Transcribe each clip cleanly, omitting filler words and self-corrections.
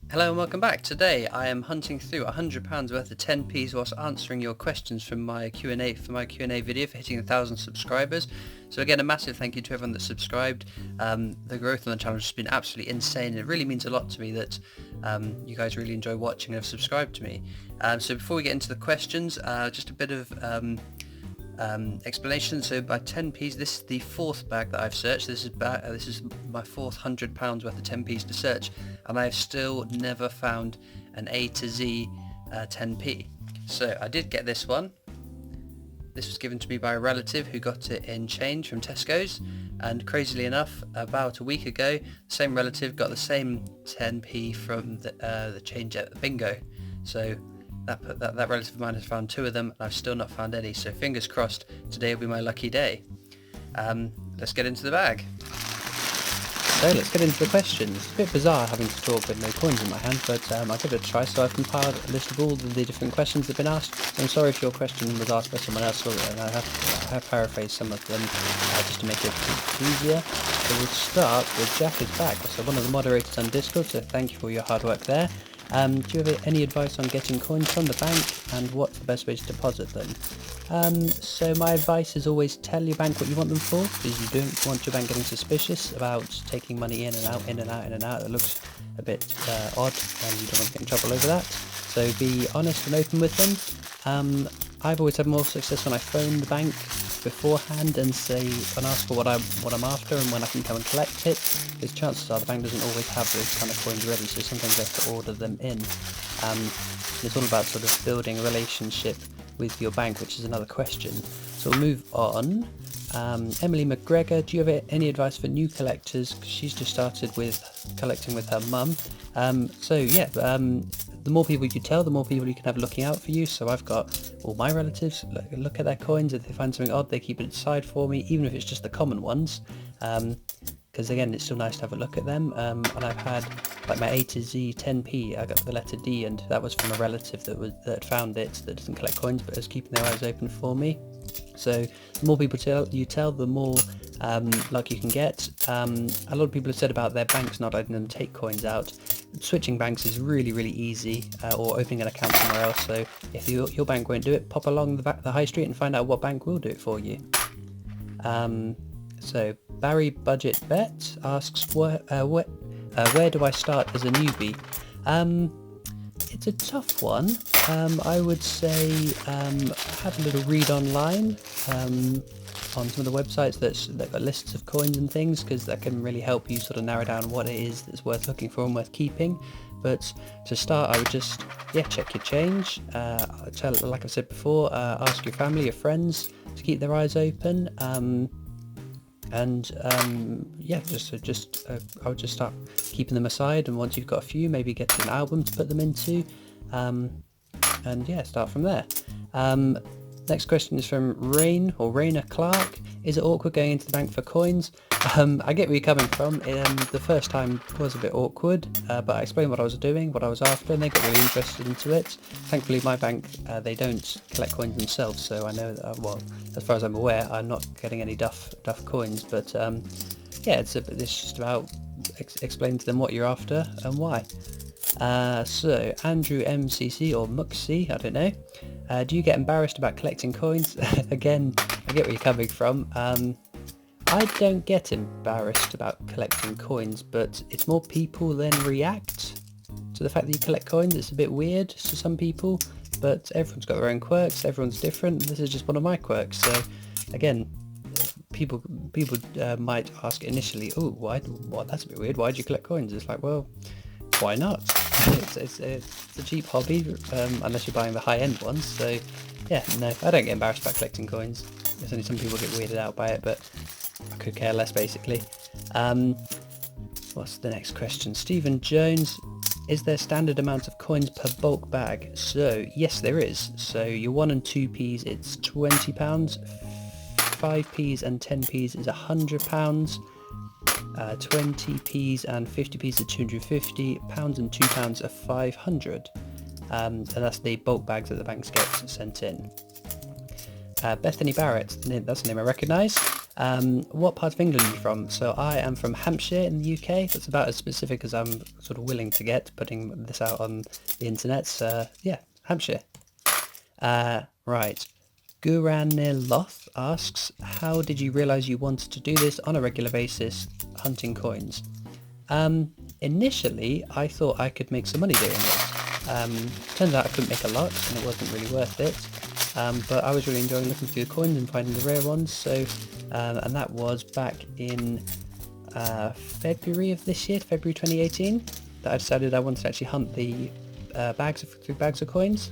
Hello and welcome back. Today I am hunting through £100 worth of 10p's whilst answering your questions from my Q&A video for hitting 1,000 subscribers. So again, a massive thank you to everyone that subscribed. The growth on the channel has just been absolutely insane. It really means a lot to me that you guys really enjoy watching and have subscribed to me. So before we get into the questions, just a bit of explanation. So by 10p's, this is the fourth bag that I've searched. This is my fourth £100 worth of 10p's to search, and I've still never found an A to Z 10p. So I did get this one. This was given to me by a relative who got it in change from Tesco's, and crazily enough, about a week ago, the same relative got the same 10p from the change at bingo. So that relative of mine has found two of them, and I've still not found any, so fingers crossed today will be my lucky day. Let's get into the bag. So let's get into the questions. It's a bit bizarre having to talk with no coins in my hand, but I'll give it a try. So I've compiled a list of all the different questions that have been asked. I'm sorry if your question was asked by someone else, and I have paraphrased some of them just to make it easier. So we'll start with Jack is back, so one of the moderators on Discord, so thank you for your hard work there. Do you have any advice on getting coins from the bank, and what's the best way to deposit them? So my advice is always tell your bank what you want them for, because you don't want your bank getting suspicious about taking money in and out. That looks a bit odd, and you don't want to get in trouble over that. So be honest and open with them. I've always had more success when I phone the bank beforehand and ask for what I'm after and when I can come and collect it, because chances are the bank doesn't always have those kind of coins ready, so sometimes they have to order them in. It's all about sort of building a relationship with your bank, which is another question. So we'll move on. Emily McGregor, do you have any advice for new collectors? Because she's just started with collecting with her mum. The more people you tell, the more people you can have looking out for you. So I've got all my relatives look at their coins. If they find something odd, they keep it aside for me, even if it's just the common ones. Because again, it's still nice to have a look at them. And I've had like my A to Z 10p. I got the letter D, and that was from a relative that found it, that doesn't collect coins but is keeping their eyes open for me. So the more people you tell, the more luck you can get. A lot of people have said about their banks not letting them take coins out. Switching banks is really, really easy, or opening an account somewhere else. So if your bank won't do it, pop along the high street and find out what bank will do it for you. So Barry Budget Bet asks, where do I start as a newbie? It's a tough one. I would say have a little read online on some of the websites that got lists of coins and things, because that can really help you sort of narrow down what it is that's worth looking for and worth keeping. But to start, I would just check your change. Like I've said before, ask your family, your friends to keep their eyes open. I would just start keeping them aside, and once you've got a few, maybe get an album to put them into, start from there. Next question is from Raina Clark. Is it awkward going into the bank for coins? I get where you're coming from. The first time was a bit awkward, but I explained what I was doing, what I was after, and they got really interested into it. Thankfully, my bank, they don't collect coins themselves, so I know that, as far as I'm aware, I'm not getting any duff coins, but it's just about explaining to them what you're after and why. So Andrew MCC or Muxy, I don't know. Do you get embarrassed about collecting coins? Again, I get where you're coming from. I don't get embarrassed about collecting coins, but it's more people then react to the fact that you collect coins. It's a bit weird to some people, but everyone's got their own quirks. Everyone's different. This is just one of my quirks. So again, people might ask initially, "Oh, why? Well, that's a bit weird. Why do you collect coins?" It's like, well, why not? it's a cheap hobby, unless you're buying the high-end ones. So yeah, no, I don't get embarrassed about collecting coins. There's only some people get weirded out by it, but I could care less, basically. What's the next question? Stephen Jones, is there standard amount of coins per bulk bag? So yes, there is. So your 1 and 2p's, it's £20, 5p's and 10p's is £100, 20p's and 50p's are £250, and £2 are £500. And that's the bulk bags that the banks get sent in. Bethany Barrett, that's a name I recognise. What part of England are you from? So I am from Hampshire in the UK. That's about as specific as I'm sort of willing to get, putting this out on the internet. Yeah, Hampshire. Right. Guraniloth asks, how did you realise you wanted to do this on a regular basis, hunting coins? Initially, I thought I could make some money doing this. Turns out I couldn't make a lot, and it wasn't really worth it. But I was really enjoying looking through the coins and finding the rare ones. So, and that was back in February of this year, February 2018, that I decided I wanted to actually hunt the bags of coins.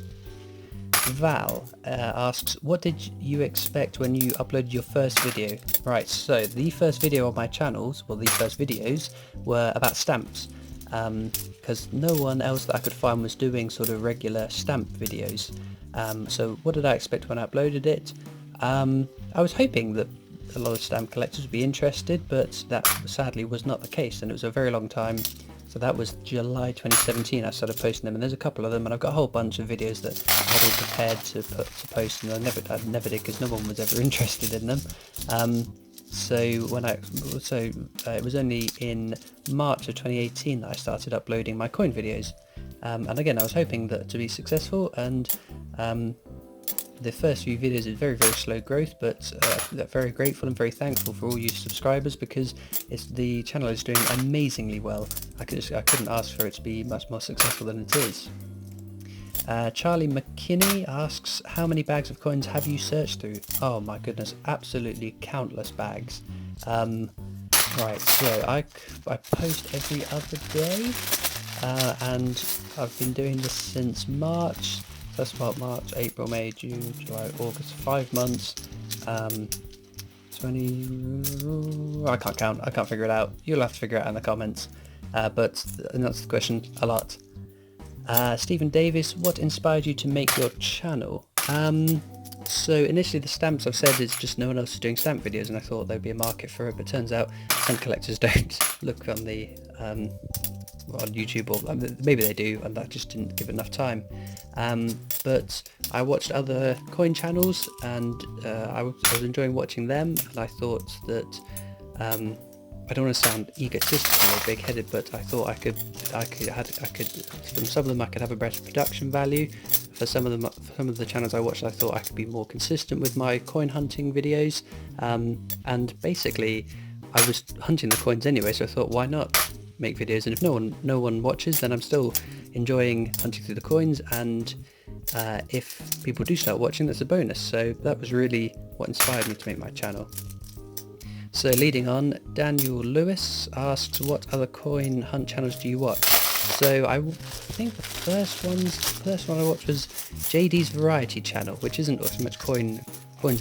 Val asks, what did you expect when you uploaded your first video? Right, so the first video on my channels, well, the first videos were about stamps, because no one else that I could find was doing sort of regular stamp videos. So what did I expect when I uploaded it? I was hoping that a lot of stamp collectors would be interested, but that sadly was not the case, and it was a very long time. So that was July 2017 I started posting them, and there's a couple of them, and I've got a whole bunch of videos that I had all prepared to post, and I never did because no one was ever interested in them. It was only in March of 2018 that I started uploading my coin videos, and again I was hoping that to be successful, and the first few videos is very slow growth, but very grateful and very thankful for all you subscribers, because the channel is doing amazingly well. I couldn't ask for it to be much more successful than it is. Charlie McKinney asks, how many bags of coins have you searched through? Oh my goodness, absolutely countless bags. Right, so I post every other day, and I've been doing this since March. That's about March, April, May, June, July, August, 5 months, 20, I can't count, I can't figure it out. You'll have to figure it out in the comments, but that's the question a lot. Stephen Davis, what inspired you to make your channel? So initially the stamps, I've said, is just no one else is doing stamp videos, and I thought there'd be a market for it, but turns out stamp collectors don't look on the on YouTube, or maybe they do, and that just didn't give enough time. But I watched other coin channels, and I was enjoying watching them, and I thought that I don't want to sound egotistical or big-headed, but I thought I could from some of them I could have a better production value. For some of the channels I watched, I thought I could be more consistent with my coin hunting videos, and basically I was hunting the coins anyway, so I thought, why not make videos? And if no one watches, then I'm still enjoying hunting through the coins, and if people do start watching, that's a bonus. So that was really what inspired me to make my channel. So leading on, Daniel Lewis asks, what other coin hunt channels do you watch? So I think the first one I watched was JD's Variety channel, which isn't so much coins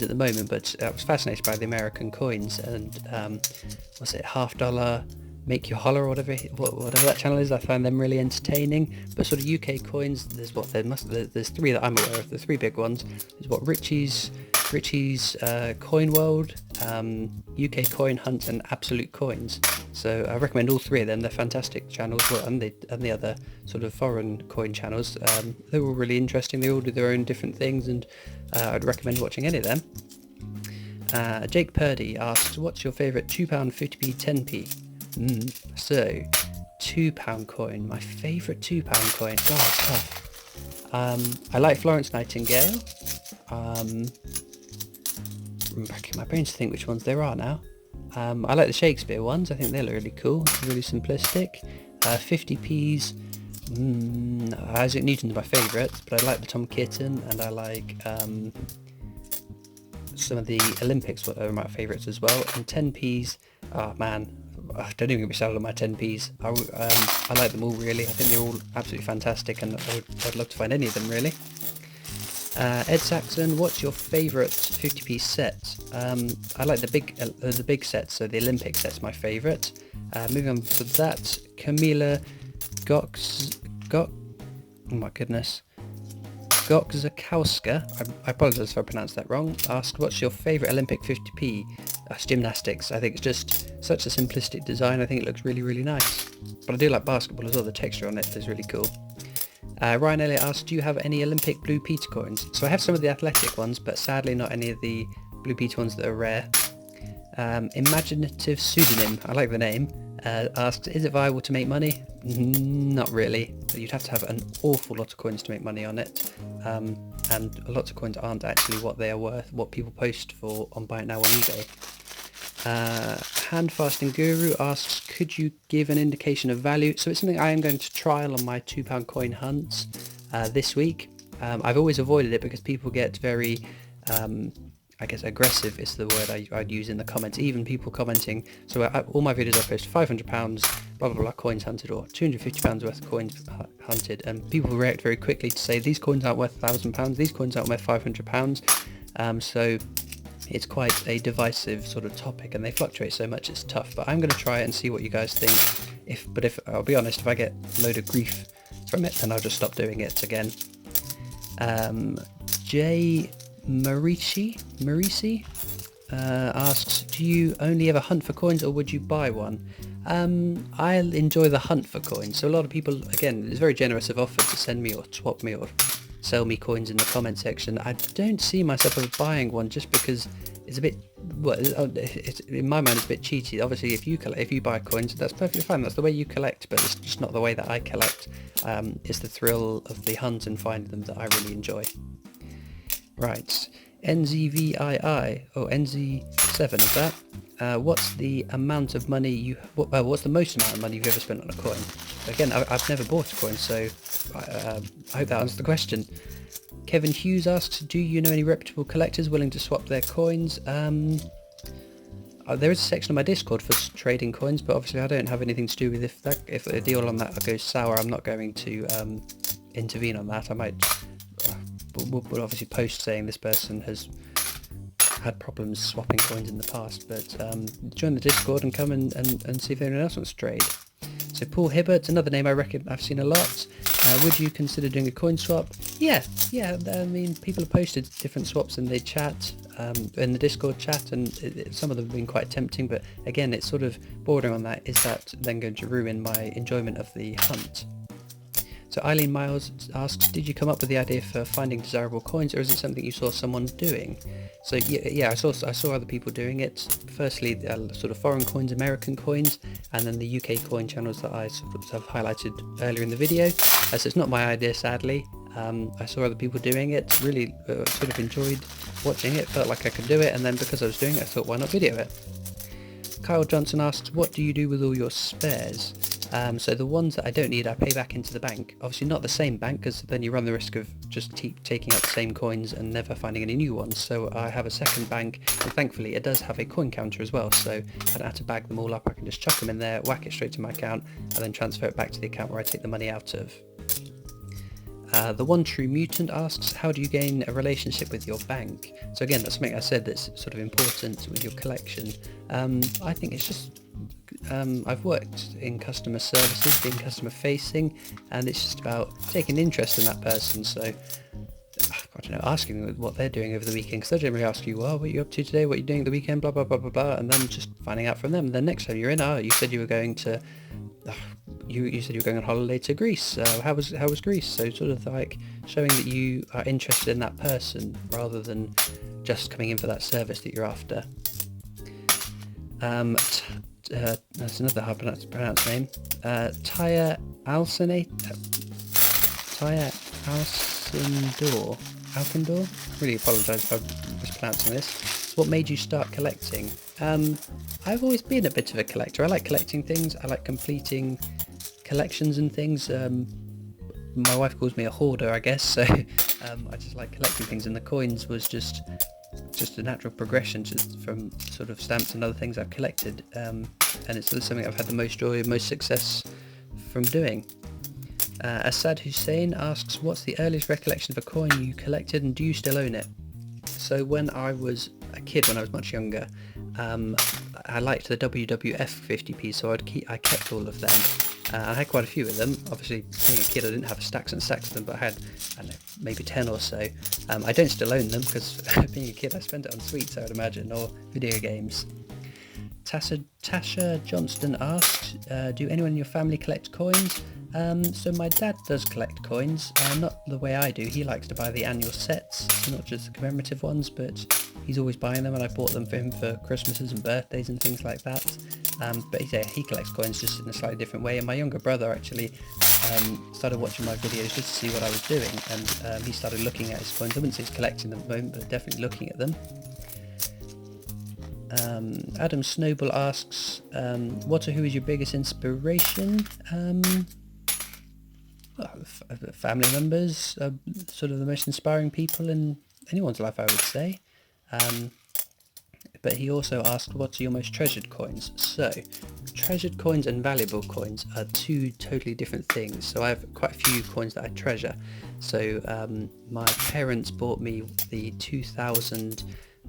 at the moment, but I was fascinated by the American coins, and was it $50, Make You Holler, or whatever that channel is. I find them really entertaining. But sort of UK coins, there's three that I'm aware of. The three big ones is what Richie's Coin World, UK Coin Hunt, and Absolute Coins. So I recommend all three of them. They're fantastic channels, and the other sort of foreign coin channels. They're all really interesting. They all do their own different things, and I'd recommend watching any of them. Jake Purdy asks, what's your favourite £2, 50p, 10p? So £2 coin, my favourite £2 coin. God, it's tough. I like Florence Nightingale. I'm racking my brains to think which ones there are now. I like the Shakespeare ones. I think they look really cool, really simplistic. 50p's, Isaac Newton's my favourite, but I like the Tom Kitten, and I like some of the Olympics are my favourites as well. And 10p's, oh man, don't even get me started on my 10p's. I like them all really. I think they're all absolutely fantastic, and I'd love to find any of them really. Ed Saxon, what's your favourite 50p set? I like the big sets, so the Olympic set's my favourite. Moving on to that, Camila Gokzakowska, I apologise if I pronounced that wrong, asked, what's your favourite Olympic 50p? It's gymnastics. I think it's just such a simplistic design. I think it looks really nice. But I do like basketball as well. The texture on it is really cool. Ryan Elliott asked, do you have any Olympic Blue Peter coins? So I have some of the athletic ones, but sadly not any of the Blue Peter ones that are rare. Imaginative Pseudonym, I like the name, asks, is it viable to make money? Not really. You'd have to have an awful lot of coins to make money on it, and lots of coins aren't actually what they are worth, what people post for on Buy It Now on eBay. Hand Fasting Guru asks, could you give an indication of value? So it's something I am going to trial on my £2 coin hunts this week. I've always avoided it because people get very, I guess aggressive is the word I'd use in the comments, even people commenting. So all my videos I post £500, blah blah blah, coins hunted, or £250 worth of coins hunted, and people react very quickly to say these coins aren't worth £1,000, these coins aren't worth £500. So it's quite a divisive sort of topic, and they fluctuate so much it's tough. But I'm going to try it and see what you guys think. If I'll be honest, if I get a load of grief from it, then I'll just stop doing it again. Jay Marisi asks, do you only ever hunt for coins, or would you buy one? I enjoy the hunt for coins. So a lot of people, again, it's very generous of offer to send me or swap me or sell me coins in the comment section. I don't see myself as buying one, just because it's a bit, well, in my mind it's a bit cheaty. Obviously if you buy coins, that's perfectly fine, that's the way you collect, but it's just not the way that I collect. It's the thrill of the hunt and finding them that I really enjoy. Right, NZVII, or NZ7 is that? What's the amount of money what's the most amount of money you've ever spent on a coin? Again, I've never bought a coin, so I hope that answers the question. Kevin Hughes asks, do you know any reputable collectors willing to swap their coins? There is a section on my Discord for trading coins, but obviously I don't have anything to do with if a deal on that goes sour. I'm not going to intervene on that. I might would obviously post saying this person has had problems swapping coins in the past, but join the Discord and come and see if anyone else wants to trade. So Paul Hibbert, another name I reckon I've seen a lot. Would you consider doing a coin swap? Yeah. I mean, people have posted different swaps in the chat, in the Discord chat, and some of them have been quite tempting. But again, it's sort of bordering on that. Is that then going to ruin my enjoyment of the hunt? So Eileen Miles asks, did you come up with the idea for finding desirable coins, or is it something you saw someone doing? So yeah, I saw other people doing it. Firstly, sort of foreign coins, American coins, and then the UK coin channels that I sort of have highlighted earlier in the video. So it's not my idea, sadly. I saw other people doing it, really sort of enjoyed watching it, felt like I could do it, and then because I was doing it, I thought, why not video it? Kyle Johnson asks, what do you do with all your spares? So the ones that I don't need, I pay back into the bank. Obviously not the same bank, because then you run the risk of just taking out the same coins and never finding any new ones. So I have a second bank, and thankfully it does have a coin counter as well, so I don't have to bag them all up. I can just chuck them in there, whack it straight to my account, and then transfer it back to the account where I take the money out of. The One True Mutant asks, how do you gain a relationship with your bank? So again, that's something I said that's sort of important with your collection. I think it's just, I've worked in customer services, being customer facing, and it's just about taking interest in that person. So, I don't know, asking them what they're doing over the weekend, because they'll generally ask you, well, what are you up to today, what are you doing at the weekend, blah, blah, blah, blah, blah, and then just finding out from them. And then next time you're in, you said you were going to, you said you were going on holiday to Greece. How was Greece? So sort of like showing that you are interested in that person rather than just coming in for that service that you're after. That's another hard to pronounce name. Taya Alcindor. Really apologise if I'm mispronouncing this. What made you start collecting? I've always been a bit of a collector. I like collecting things. I like completing collections and things. My wife calls me a hoarder, I guess. So I just like collecting things, and the coins was just a natural progression from sort of stamps and other things I've collected, and it's something I've had the most joy and most success from doing. Asad Hussein asks, what's the earliest recollection of a coin you collected, and do you still own it? So when I was a kid, when I was much younger, I liked the WWF 50p, so I kept all of them. I had quite a few of them. Obviously, being a kid, I didn't have stacks and stacks of them, but I had, I don't know, maybe 10 or so. I don't still own them, because being a kid, I spent it on sweets, I would imagine, or video games. Tasha Johnston asks, do anyone in your family collect coins? So my dad does collect coins, not the way I do. He likes to buy the annual sets, not just the commemorative ones, but he's always buying them, and I bought them for him for Christmases and birthdays and things like that. But he collects coins just in a slightly different way. And my younger brother actually started watching my videos just to see what I was doing, and he started looking at his coins. I wouldn't say he's collecting them at the moment, but definitely looking at them. Adam Snowball asks, what or who is your biggest inspiration? Family members are sort of the most inspiring people in anyone's life, I would say. But he also asked, what are your most treasured coins? So, treasured coins and valuable coins are two totally different things. So I have quite a few coins that I treasure. So my parents bought me the 2000,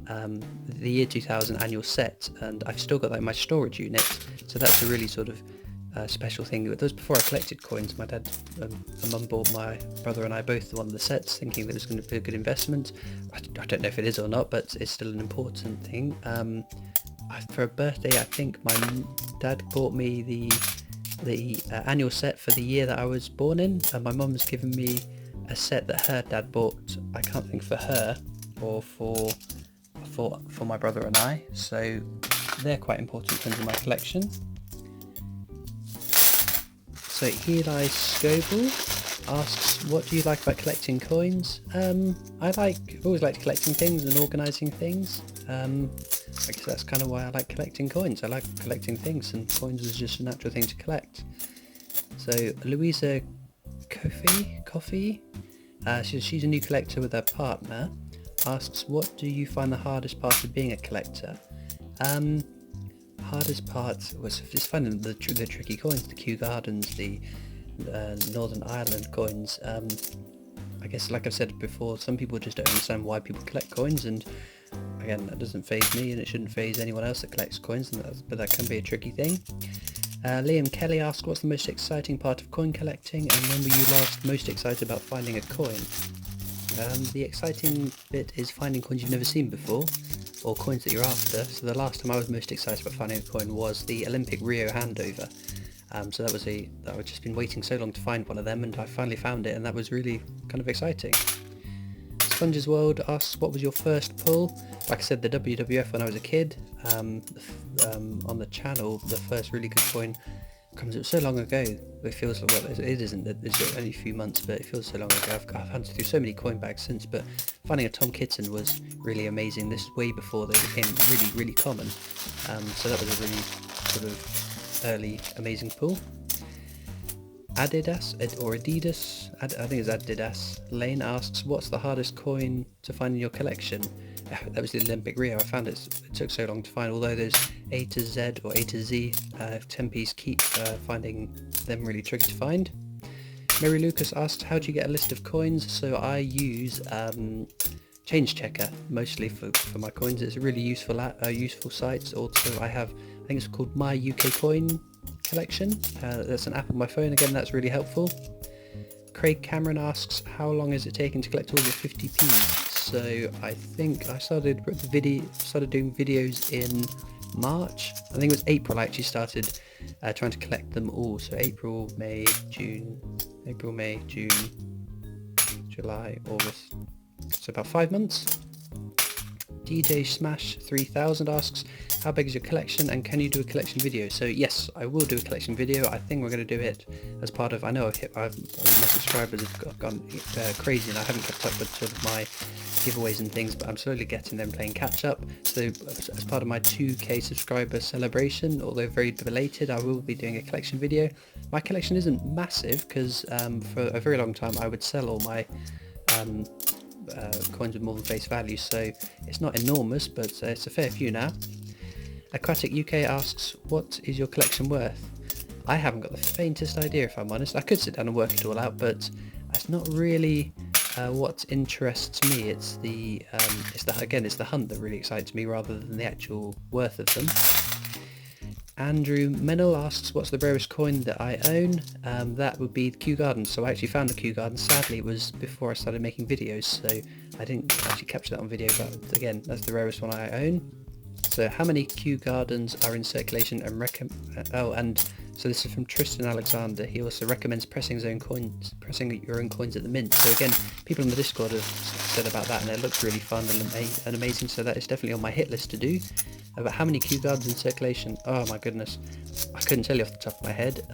the year 2000 annual set, and I've still got that in my storage unit. So that's a really sort of special thing. That was before I collected coins. My dad and mum bought my brother and I both one of the sets, thinking that it was going to be a good investment. I don't know if it is or not, but it's still an important thing. For a birthday, I think my dad bought me the annual set for the year that I was born in, and my mum's given me a set that her dad bought. I can't think for her or for my brother and I. So they're quite important things in my collection. So Eli Scoble asks, what do you like about collecting coins? I've always liked collecting things and organising things. I guess that's kind of why I like collecting coins. I like collecting things, and coins is just a natural thing to collect. So Louisa Coffee, she's a new collector with her partner, asks, what do you find the hardest part of being a collector? Hardest part was just finding the tricky coins, the Kew Gardens, the Northern Ireland coins. I guess, like I've said before, some people just don't understand why people collect coins, and again, that doesn't faze me, and it shouldn't faze anyone else that collects coins, but that can be a tricky thing. Liam Kelly asks, what's the most exciting part of coin collecting, and when were you last most excited about finding a coin? The exciting bit is finding coins you've never seen before, or coins that you're after. So the last time I was most excited about finding a coin was the Olympic Rio handover. So that I've just been waiting so long to find one of them, and I finally found it, and that was really kind of exciting. Sponge's World asks, what was your first pull? Like I said, the WWF when I was a kid. On the channel, the first really good coin comes up so long ago. It feels like, well, it isn't. It's only a few months, but it feels so long ago. I've hunted through so many coin bags since, but finding a Tom Kitten was really amazing. This is way before they became really, really common. So that was a really sort of early amazing pull. Adidas, I think it's Adidas. Lane asks, what's the hardest coin to find in your collection? That was the Olympic Rio. I found it took so long to find, although there's A to Z or A to Z 10p's keep finding them really tricky to find. Mary Lucas asked, how do you get a list of coins? So I use Change Checker mostly for my coins. It's a really useful site. Also I think it's called My UK Coin Collection. That's an app on my phone. Again, that's really helpful. Craig Cameron asks, how long is it taking to collect all the 50p's? So I think I started doing videos in March. I think it was April I actually started trying to collect them all. So April, May, June, July, August. So about 5 months. DJ Smash 3000 asks, how big is your collection and can you do a collection video? So yes, I will do a collection video. I think we're going to do it as part of, I know my subscribers have gone crazy and I haven't kept up with sort of my giveaways and things, but I'm slowly getting them playing catch up. So as part of my 2k subscriber celebration, although very belated, I will be doing a collection video. My collection isn't massive because for a very long time I would sell all my coins with more than face value, so it's not enormous, but it's a fair few now. Aquatic UK asks, what is your collection worth? I haven't got the faintest idea, if I'm honest. I could sit down and work it all out, but that's not really what interests me. It's the hunt that really excites me rather than the actual worth of them. Andrew Mennel asks, what's the rarest coin that I own? That would be the Kew Gardens. So I actually found the Kew Gardens. Sadly, it was before I started making videos, so I didn't actually capture that on video, but again, that's the rarest one I own. So how many Kew Gardens are in circulation and So this is from Tristan Alexander. He also recommends pressing your own coins at the mint. So again, people on the Discord have said about that, and it looks really fun and amazing. So that is definitely on my hit list to do. About how many Q guards in circulation? Oh my goodness, I couldn't tell you off the top of my head.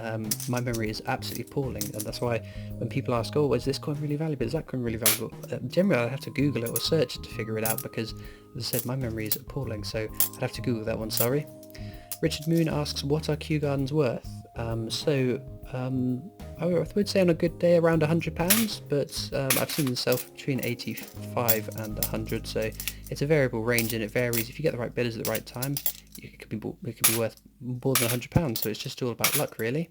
My memory is absolutely appalling, and that's why when people ask, oh, is this coin really valuable, is that coin really valuable, generally I have to Google it or search to figure it out, because as I said, my memory is appalling, so I'd have to Google that one, sorry. Richard Moon asks, what are Q gardens worth? I would say on a good day around £100, but I've seen them sell for between 85 and 100, so it's a variable range and it varies. If you get the right bidders at the right time, it could be worth more than £100, so it's just all about luck, really.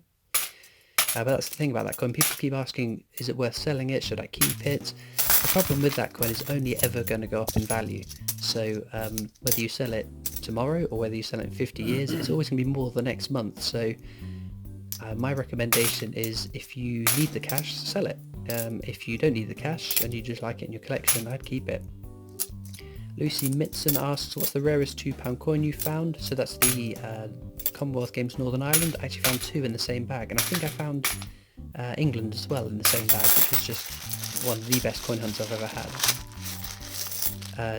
But that's the thing about that coin. People keep asking, is it worth selling it? Should I keep it? The problem with that coin is only ever going to go up in value. So whether you sell it tomorrow or whether you sell it in 50 years, it's always going to be more the next month. So my recommendation is, if you need the cash, sell it. If you don't need the cash and you just like it in your collection, I'd keep it. Lucy Mitson asks, what's the rarest £2 coin you found? So that's the Commonwealth Games Northern Ireland. I actually found 2 in the same bag, and I think I found England as well in the same bag, which was just one of the best coin hunts I've ever had.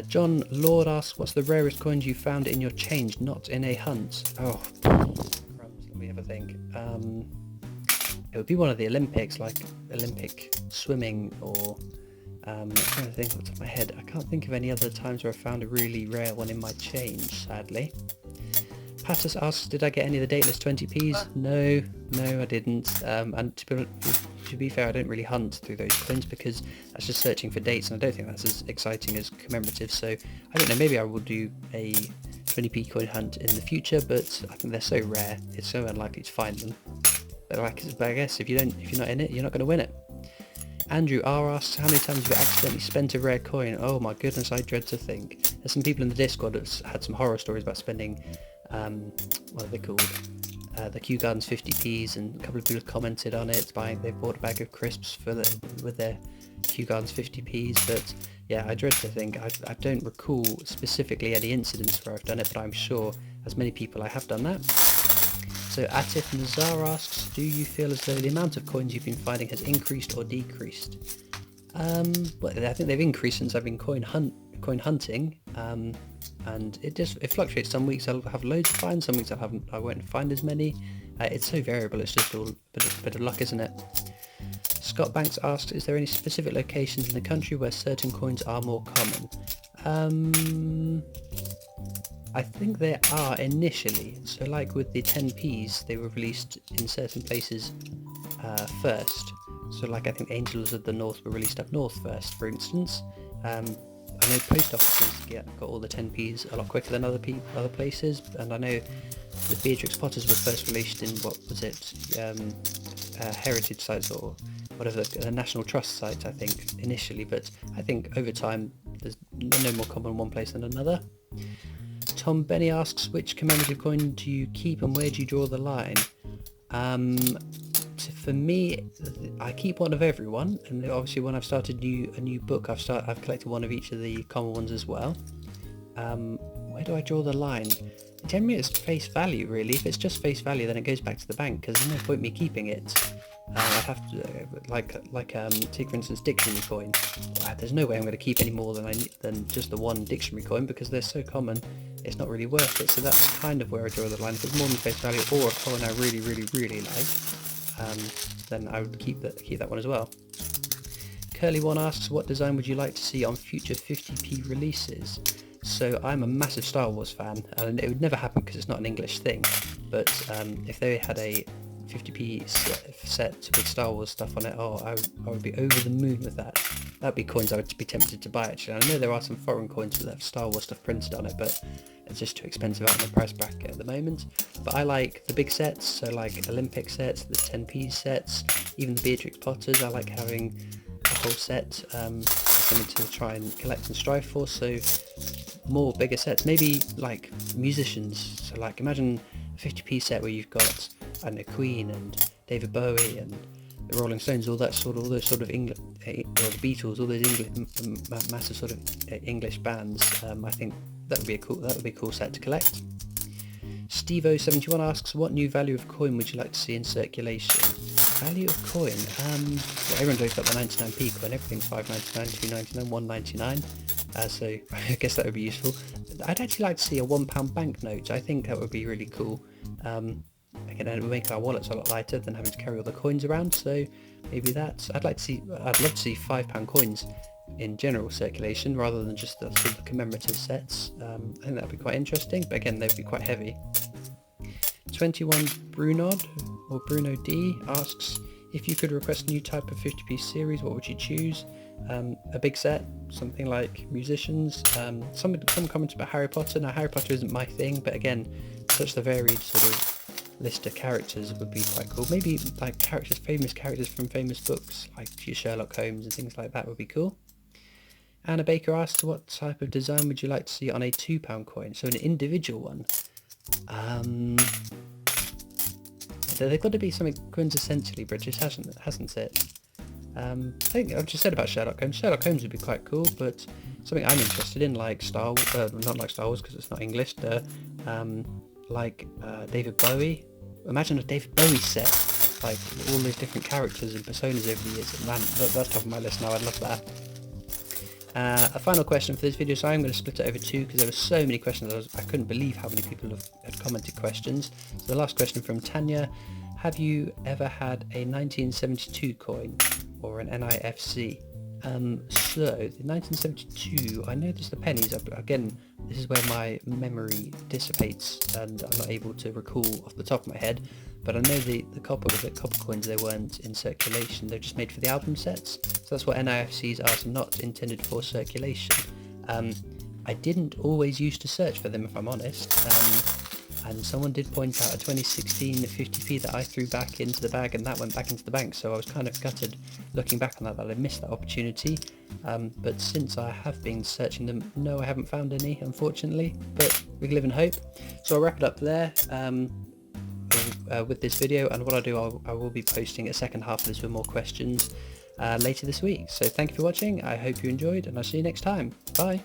John Lord asks, what's the rarest coins you found in your change, not in a hunt? Oh, crumbs, let me have a think. It would be one of the Olympics, like Olympic swimming, or I'm trying to think off the top of my head. I can't think of any other times where I found a really rare one in my change, sadly. Pattus asks, did I get any of the dateless 20p's? No, I didn't. And to be fair, I don't really hunt through those coins, because that's just searching for dates, and I don't think that's as exciting as commemorative. So I don't know, maybe I will do a 20p coin hunt in the future, but I think they're so rare, it's so unlikely to find them. But I guess if you're not in it, you're not going to win it. Andrew R asks, how many times have you accidentally spent a rare coin? Oh my goodness, I dread to think. There's some people in the Discord that have had some horror stories about spending, what are they called? The Kew Gardens 50p's, and a couple of people have commented on it, they've bought a bag of crisps with their Kew Gardens 50p's, but yeah, I dread to think. I don't recall specifically any incidents where I've done it, but I'm sure, as many people, I have done that. So Atif Nazar asks, do you feel as though the amount of coins you've been finding has increased or decreased? Well, I think they've increased since I've been coin hunting, and it fluctuates. Some weeks I'll have loads of finds, some weeks I won't find as many. It's so variable, it's just all a bit of luck, isn't it? Scott Banks asks, is there any specific locations in the country where certain coins are more common? I think there are initially. So like with the 10p's, they were released in certain places first. So like I think Angels of the North were released up north first, for instance. I know post offices got all the 10p's a lot quicker than other places, and I know the Beatrix Potters were first released in, what was it, heritage sites or whatever, the National Trust site, I think, initially, but I think over time there's no more common in one place than another. Tom Benny asks, which commemorative coin do you keep and where do you draw the line? For me, I keep one of everyone, and obviously when I've started a new book, I've collected one of each of the common ones as well. Where do I draw the line? Generally it's face value, really. If it's just face value, then it goes back to the bank, because there's no point me keeping it. I'd have to, take for instance dictionary coin. There's no way I'm going to keep any more than just the one dictionary coin, because they're so common, it's not really worth it. So that's kind of where I draw the line. If it's more than face value, or a coin I really, really, really like, then I would keep that one as well. Curly One asks, what design would you like to see on future 50p releases? So I'm a massive Star Wars fan, and it would never happen because it's not an English thing, but if they had a 50p set with Star Wars stuff on it, I would be over the moon with that. That'd be coins I would be tempted to buy, actually. I know there are some foreign coins that have Star Wars stuff printed on it, but it's just too expensive out in the price bracket at the moment. But I like the big sets, so like Olympic sets, the 10p sets, even the Beatrix Potters. I like having a whole set, something to try and collect and strive for, so more bigger sets, maybe like musicians. So like imagine a 50p set where you've got, I don't know, Queen and David Bowie and the Rolling Stones, all those sort of English, or the Beatles, all those massive sort of English bands. I think that would be a cool set to collect. Stevo71 asks, what new value of coin would you like to see in circulation? Value of coin? Well, everyone's always got the 99p coin. Everything's 5.99, 2.99, 1.99. So I guess that would be useful. I'd actually like to see a £1 banknote. I think that would be really cool. Again, it would make our wallets a lot lighter than having to carry all the coins around. So maybe that. I'd love to see £5 coins in general circulation rather than just the sort of commemorative sets. I think that would be quite interesting, but again, they would be quite heavy. 21 Brunod or Bruno D asks, if you could request a new type of 50-piece series, what would you choose? A big set, something like musicians. Some comments about Harry Potter. Now, Harry Potter isn't my thing, but again, such the varied sort of list of characters would be quite cool. Maybe like famous characters from famous books, like Sherlock Holmes and things like that would be cool. Anna Baker asks, what type of design would you like to see on a £2 coin? So an individual one. They've got to be something quintessentially British, hasn't it? I think I've just said about Sherlock Holmes. Sherlock Holmes would be quite cool, but something I'm interested in, like not like Star Wars because it's not English. Like David Bowie. Imagine a David Bowie set, like all those different characters and personas over the years. Man, that's top of my list now. I'd love that. A final question for this video, so I'm going to split it over two because there were so many questions. I couldn't believe how many people had commented questions. So the last question from Tanya: have you ever had a 1972 coin or an NIFC? So the 1972, I know there's the pennies. Again, this is where my memory dissipates and I'm not able to recall off the top of my head. But I know the copper coins, they weren't in circulation. They're just made for the album sets. So that's what NIFCs are, so not intended for circulation. I didn't always used to search for them, if I'm honest. And someone did point out a 2016 50p that I threw back into the bag, and that went back into the bank. So I was kind of gutted looking back on that I missed that opportunity. But since I have been searching them, no, I haven't found any, unfortunately. But we live in hope. So I'll wrap it up there. With this video, and what I'll do, I will be posting a second half of this with more questions later this week. So thank you for watching, I hope you enjoyed, and I'll see you next time. Bye.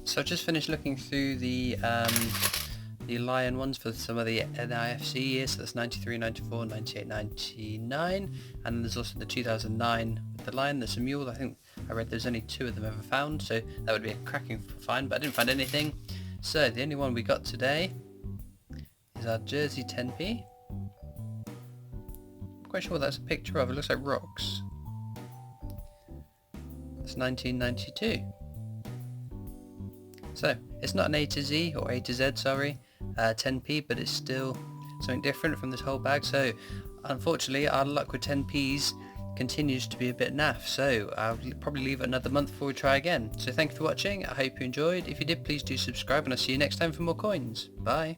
So I've just finished looking through the Lion ones for some of the NIFC years, so that's 93, 94, 98, 99, and then there's also the 2009 with the Lion. There's a mule. I think I read there's only 2 of them ever found, so that would be a cracking find, but I didn't find anything. So the only one we got today is our Jersey 10p. I'm quite sure what that's a picture of. It looks like rocks. It's 1992. So it's not an A to Z or A to Z, sorry, 10p, but it's still something different from this whole bag. So unfortunately our luck with 10p's continues to be a bit naff, so I'll probably leave it another month before we try again. So thank you for watching, I hope you enjoyed. If you did, please do subscribe, and I'll see you next time for more coins. Bye.